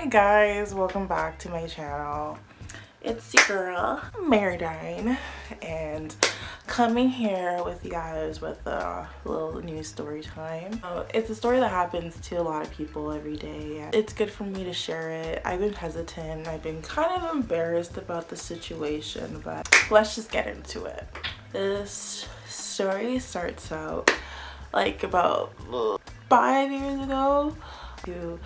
Hi guys, welcome back to my channel. It's your girl Maridine, and coming here with you guys with a little news story time. It's a story that happens to a lot of people every day. It's good for me to share it. I've been hesitant, I've been kind of embarrassed about the situation, but let's just get into it. This story starts out like about 5 years ago to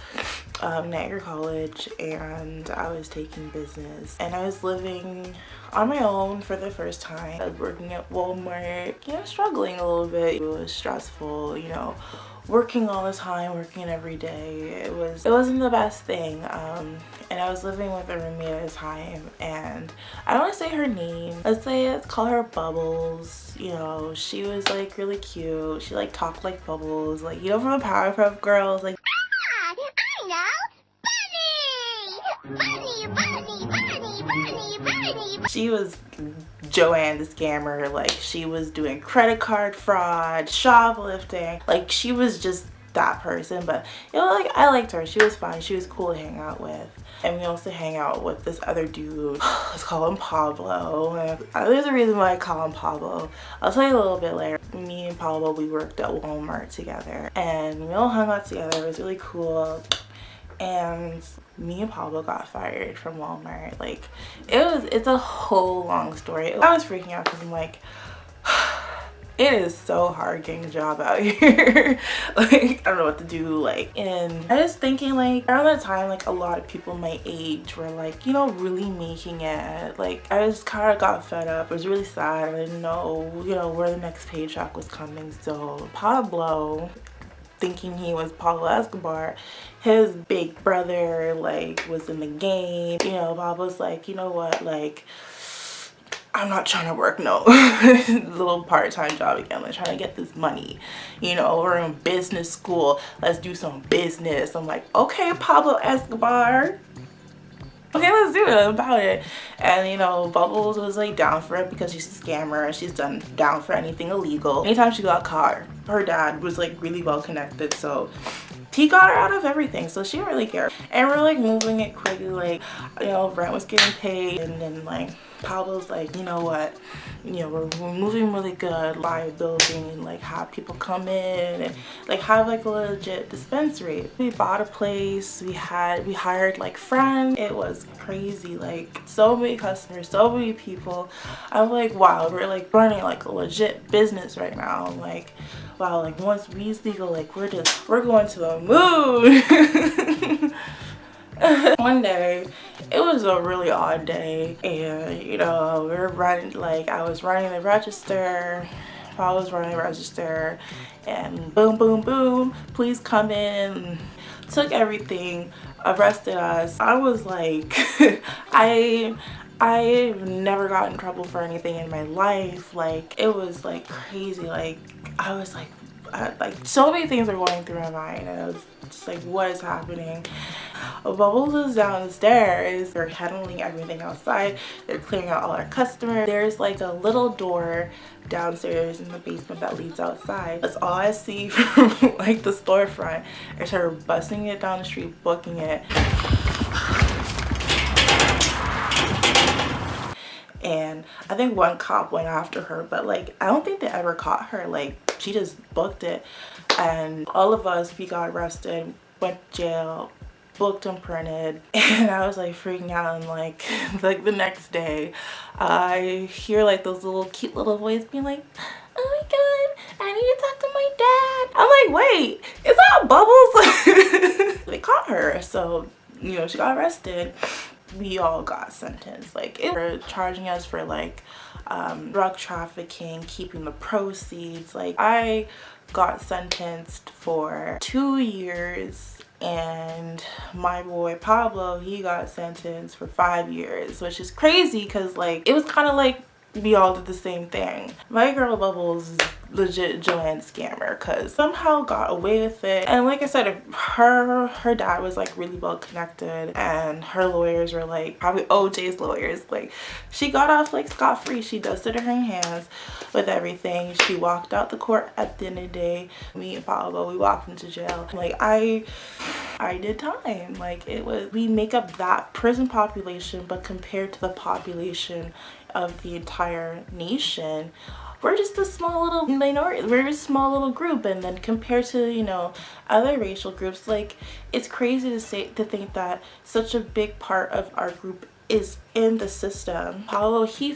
Niagara College, and I was taking business and I was living on my own for the first time. I was working at Walmart, struggling a little bit. It was stressful, working all the time, working every day. It wasn't the best thing. And I was living with a roommate at the time, and I don't want to say her name. Let's call her Bubbles. She was like really cute. She like talked like Bubbles, like from the Powerpuff Girls, like she was Joanne the scammer. Like, she was doing credit card fraud, shoplifting. Like, she was just that person. But I liked her. She was fun. She was cool to hang out with. And we also hang out with this other dude. Let's call him Pablo. And there's a reason why I call him Pablo. I'll tell you a little bit later. Me and Pablo, we worked at Walmart together, and we all hung out together. It was really cool. And me and Pablo got fired from Walmart. Like, it's a whole long story. I was freaking out because I'm like, it is so hard getting a job out here. Like, I don't know what to do. Like, and I was thinking, like, around that time, like, a lot of people my age were like, really making it. Like, I just kind of got fed up. It was really sad. I didn't know, where the next paycheck was coming. So Pablo, thinking he was Pablo Escobar, his big brother like was in the game. Pablo's like, you know what, like, I'm not trying to work no little part-time job again. Like, trying to get this money. We're in business school, let's do some business. I'm like, okay, Pablo Escobar, okay, let's do it, about it. And Bubbles was like down for it because she's a scammer and she's down for anything illegal. Anytime she got caught, her dad was like really well connected, so he got her out of everything, so she didn't really care. And we're like moving it quickly, like, rent was getting paid, and then like Pablo's like, you know what, we're moving really good, buy a building and like have people come in and like have like a legit dispensary. We bought a place, we hired like friends. It was crazy, like so many customers, so many people. I'm like, wow, we're like running like a legit business right now. I'm like, wow, like once weed's legal, like we're going to the moon. One day, it was a really odd day, and we were running, like I was running the register, Paul was running the register, and boom boom boom, please come in, took everything, arrested us. I was like I've never gotten in trouble for anything in my life. Like, it was like crazy. Like, I was like so many things were going through my mind, and I was just like, what is happening? Bubbles is downstairs. They're handling everything outside. They're clearing out all our customers. There's like a little door downstairs in the basement that leads outside. That's all I see from like the storefront. I started busting it down the street, booking it. And I think one cop went after her, but like I don't think they ever caught her. Like, she just booked it, and all of us, we got arrested, went to jail, booked and printed. And I was like freaking out, and like the next day I hear like those little cute little voice being like, oh my god, I need to talk to my dad. I'm like, wait, is that Bubbles? They caught her, so she got arrested. We all got sentenced. Like, they were charging us for like drug trafficking, keeping the proceeds. Like, I got sentenced for 2 years, and my boy Pablo, he got sentenced for 5 years, which is crazy because like it was kind of like we all did the same thing. My girl Bubbles is legit Joanne scammer because somehow got away with it. And like I said, her dad was like really well connected, and her lawyers were like probably OJ's lawyers. Like, she got off like scot-free. She dusted her hands with everything. She walked out the court at the end of the day. Me and Pablo, we walked into jail. Like, I did time. Like, it was, we make up that prison population, but compared to the population of the entire nation, we're just a small little minority. We're a small little group. And then compared to, you know, other racial groups, like, it's crazy to think that such a big part of our group is in the system. Paulo, he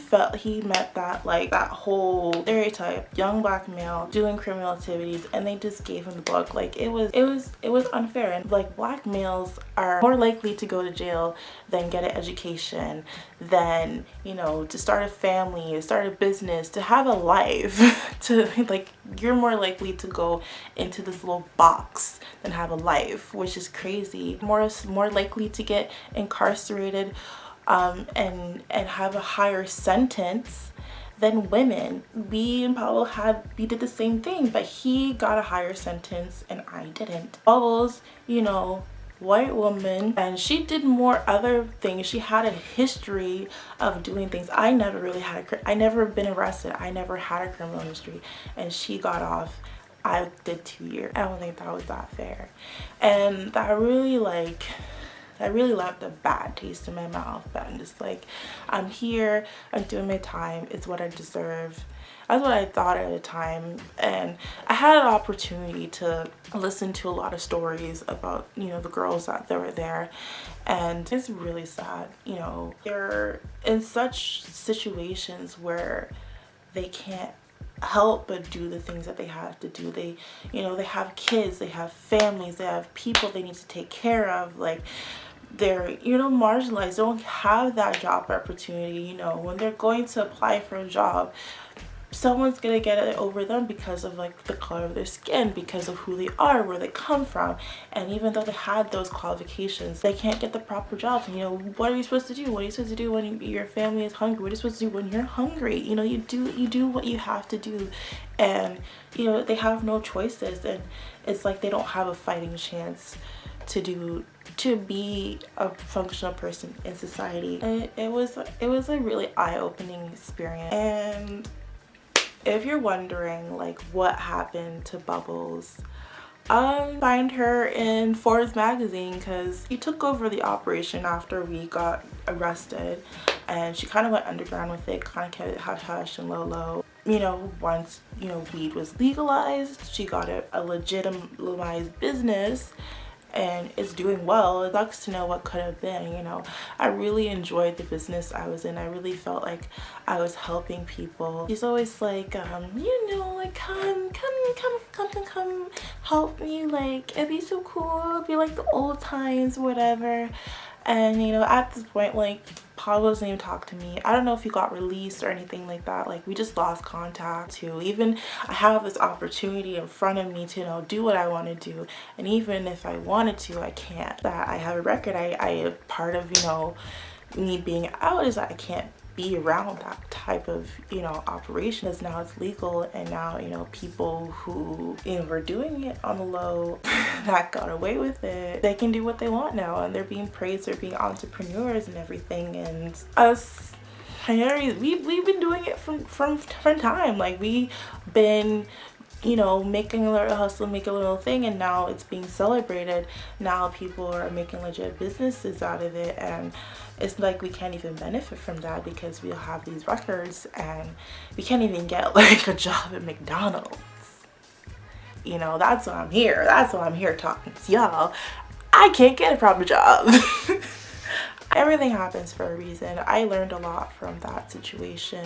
met that, like, that whole stereotype, young black male doing criminal activities, and they just gave him the book. Like, it was unfair. And like, black males are more likely to go to jail than get an education, than, you know, to start a family, to start a business, to have a life. To, like, you're more likely to go into this little box than have a life, which is crazy. More likely to get incarcerated and have a higher sentence than women. We and Paulo we did the same thing, but he got a higher sentence and I didn't. Bubbles, you know, white woman, and she did more other things. She had a history of doing things. I never been arrested. I never had a criminal history, and she got off. I did 2 years. I don't think that was that fair, and that really left a bad taste in my mouth. But I'm just like, I'm here, I'm doing my time, it's what I deserve. That's what I thought at the time. And I had an opportunity to listen to a lot of stories about, you know, the girls that were there, and it's really sad. You know, they're in such situations where they can't help but do the things that they have to do. They, you know, they have kids, they have families, they have people they need to take care of. Like, they're, you know, marginalized, don't have that job opportunity. You know, when they're going to apply for a job, someone's gonna get it over them because of, like, the color of their skin, because of who they are, where they come from. And even though they had those qualifications, they can't get the proper jobs. And, you know, what are you supposed to do? What are you supposed to do when your family is hungry? What are you supposed to do when you're hungry? You know, you do what you have to do. And, you know, they have no choices, and it's like they don't have a fighting chance to be a functional person in society. And it was a really eye-opening experience. And if you're wondering, like, what happened to Bubbles, find her in Forbes magazine, because she took over the operation after we got arrested, and she kind of went underground with it, kind of kept it hush-hush and low. You know, once, you know, weed was legalized, she got a legitimized business, and it's doing well. It sucks to know what could have been. You know, I really enjoyed the business I was in. I really felt like I was helping people. She's always like, you know, like, come help me, like, it'd be so cool, it'd be like the old times, whatever. And, you know, at this point, like, Paul doesn't even talk to me. I don't know if he got released or anything like that. Like, we just lost contact too. Even I have this opportunity in front of me to, you know, do what I want to do, and even if I wanted to, I can't. That I have a record. I part of, you know, me being out is that I can't be around that type of, you know, operation, as now it's legal. And now, you know, people who, you know, were doing it on the low that got away with it, they can do what they want now, and they're being praised, they're being entrepreneurs and everything. And us, we've been doing it from time. Like, we've been, you know, making a little hustle, make a little thing, and now it's being celebrated. Now people are making legit businesses out of it, and it's like we can't even benefit from that because we'll have these records and we can't even get, like, a job at McDonald's. You know, that's why I'm here. That's why I'm here talking to y'all. I can't get a proper job. Everything happens for a reason. I learned a lot from that situation.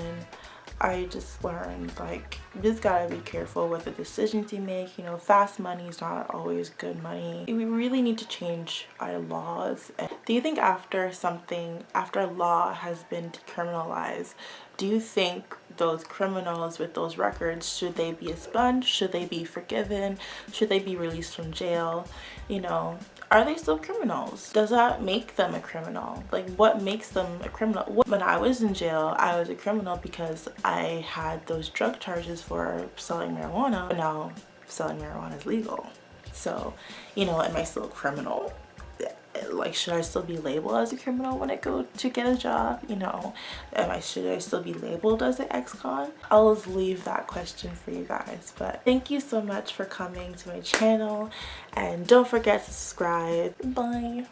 I just learned, like, you just gotta be careful with the decisions you make. You know, fast money is not always good money. We really need to change our laws Do you think after a law has been decriminalized, do you think those criminals with those records, should they be expunged? Should they be forgiven? Should they be released from jail? You know, are they still criminals? Does that make them a criminal? Like, what makes them a criminal? When I was in jail, I was a criminal because I had those drug charges for selling marijuana, but now selling marijuana is legal. So, you know, am I still a criminal? Like, should I still be labeled as a criminal when I go to get a job? You know, should I still be labeled as an ex-con? I'll just leave that question for you guys. But thank you so much for coming to my channel, and don't forget to subscribe. Bye.